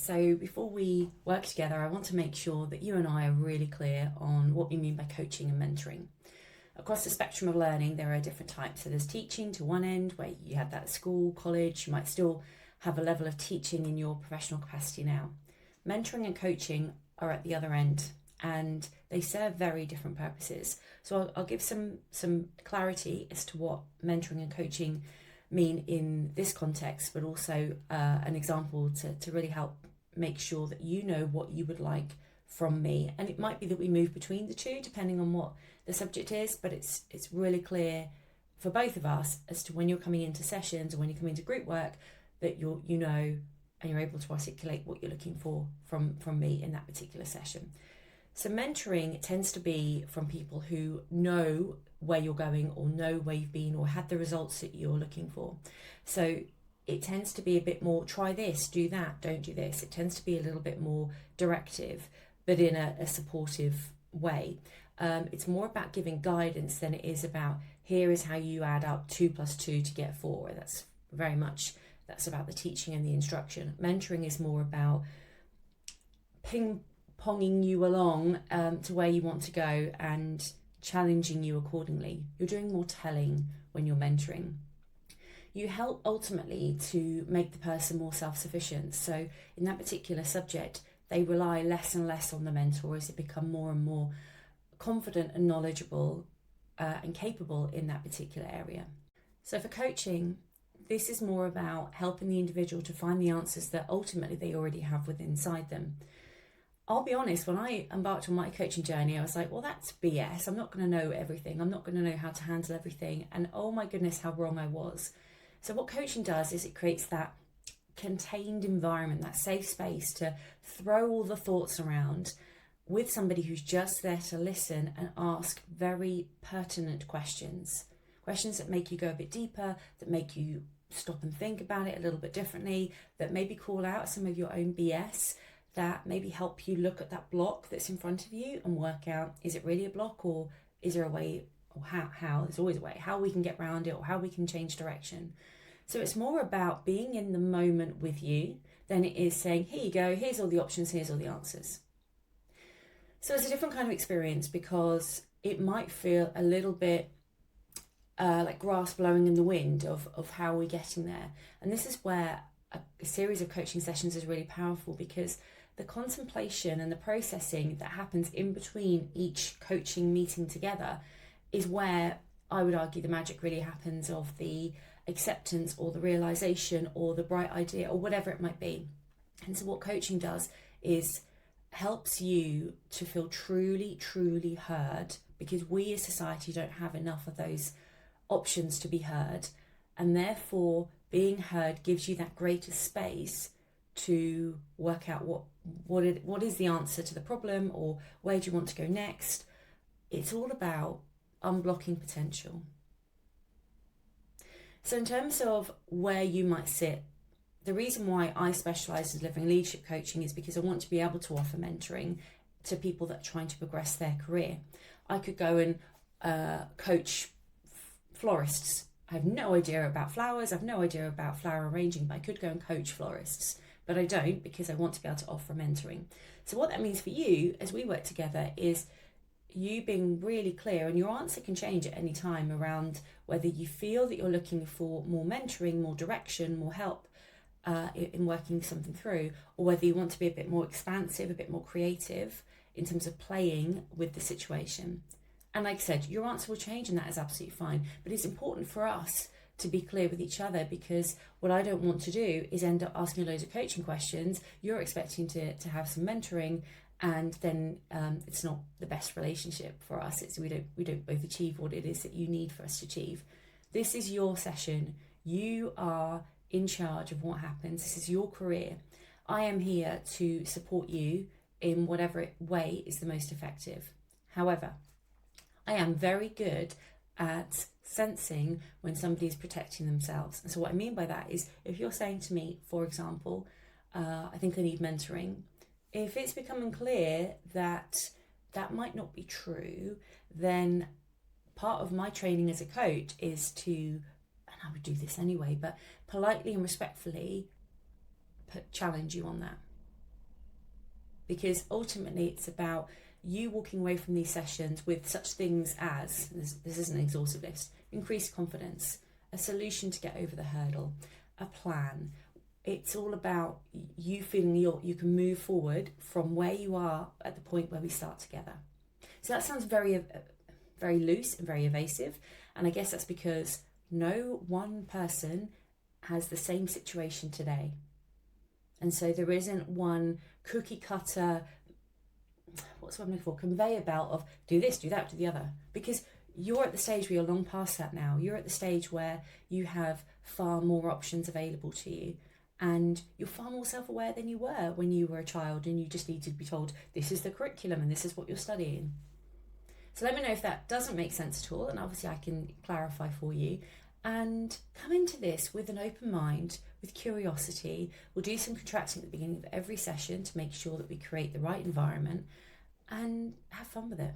So before we work together, I want to make sure that you and I are really clear on what we mean by coaching and mentoring. Across the spectrum of learning, there are different types. So there's teaching to one end, where you had that at school, college, you might still have a level of teaching in your professional capacity now. Mentoring and coaching are at the other end, and they serve very different purposes. So I'll give some clarity as to what mentoring and coaching mean in this context, but also an example to really help make sure that you know what you would like from me. And it might be that we move between the two depending on what the subject is, but it's really clear for both of us as to when you're coming into sessions or when you're coming into group work that you know and you're able to articulate what you're looking for from me in that particular session. So mentoring tends to be from people who know where you're going or know where you've been or had the results that you're looking for. So it tends to be a bit more, try this, do that, don't do this. It tends to be a little bit more directive, but in a supportive way. It's more about giving guidance than it is about, here is how you add up 2 + 2 to get 4. That's about the teaching and the instruction. Mentoring is more about ping-ponging you along to where you want to go and challenging you accordingly. You're doing more telling when you're mentoring. You help ultimately to make the person more self-sufficient. So in that particular subject, they rely less and less on the mentor as they become more and more confident and knowledgeable and capable in that particular area. So for coaching, this is more about helping the individual to find the answers that ultimately they already have within inside them. I'll be honest, when I embarked on my coaching journey, I was like, well, that's BS. I'm not going to know everything. I'm not going to know how to handle everything. And oh my goodness, how wrong I was. So what coaching does is it creates that contained environment, that safe space to throw all the thoughts around with somebody who's just there to listen and ask very pertinent questions that make you go a bit deeper, that make you stop and think about it a little bit differently, that maybe call out some of your own BS, that maybe help you look at that block that's in front of you and work out, is it really a block, or is there a way, or how there's always a way, how we can get around it or how we can change direction. So it's more about being in the moment with you than it is saying, here you go, here's all the options, here's all the answers. So it's a different kind of experience because it might feel a little bit like grass blowing in the wind of how we're getting there. And this is where a series of coaching sessions is really powerful, because the contemplation and the processing that happens in between each coaching meeting together is where I would argue the magic really happens, of the acceptance or the realization or the bright idea or whatever it might be. And so what coaching does is helps you to feel truly, truly heard, because we as society don't have enough of those options to be heard, and therefore being heard gives you that greater space to work out what is the answer to the problem, or where do you want to go next. It's all about unblocking potential. So in terms of where you might sit, the reason why I specialise in delivering leadership coaching is because I want to be able to offer mentoring to people that are trying to progress their career. I could go and coach florists. I have no idea about flowers, I have no idea about flower arranging, but I could go and coach florists. But I don't, because I want to be able to offer mentoring. So what that means for you as we work together is you being really clear, and your answer can change at any time, around whether you feel that you're looking for more mentoring, more direction, more help in working something through, or whether you want to be a bit more expansive, a bit more creative in terms of playing with the situation. And like I said, your answer will change, and that is absolutely fine. But it's important for us to be clear with each other, because what I don't want to do is end up asking loads of coaching questions. You're expecting to have some mentoring, and then it's not the best relationship for us. We don't both achieve what it is that you need for us to achieve. This is your session. You are in charge of what happens. This is your career. I am here to support you in whatever way is the most effective. However, I am very good at sensing when somebody is protecting themselves. And so what I mean by that is, if you're saying to me, for example, I think I need mentoring, if it's becoming clear that that might not be true, then part of my training as a coach is to, and I would do this anyway, but politely and respectfully challenge you on that. because ultimately it's about you walking away from these sessions with such things as, this isn't an exhaustive list, increased confidence, a solution to get over the hurdle, a plan. It's all about you feeling you can move forward from where you are at the point where we start together. So that sounds very, very loose and very evasive. And I guess that's because no one person has the same situation today. And so there isn't one cookie cutter, what's the word I'm looking for, conveyor belt of do this, do that, do the other. Because you're at the stage where you're long past that now. You're at the stage where you have far more options available to you. And you're far more self-aware than you were when you were a child and you just need to be told, this is the curriculum and this is what you're studying. So let me know if that doesn't make sense at all, and obviously I can clarify for you. And come into this with an open mind, with curiosity. We'll do some contracting at the beginning of every session to make sure that we create the right environment and have fun with it.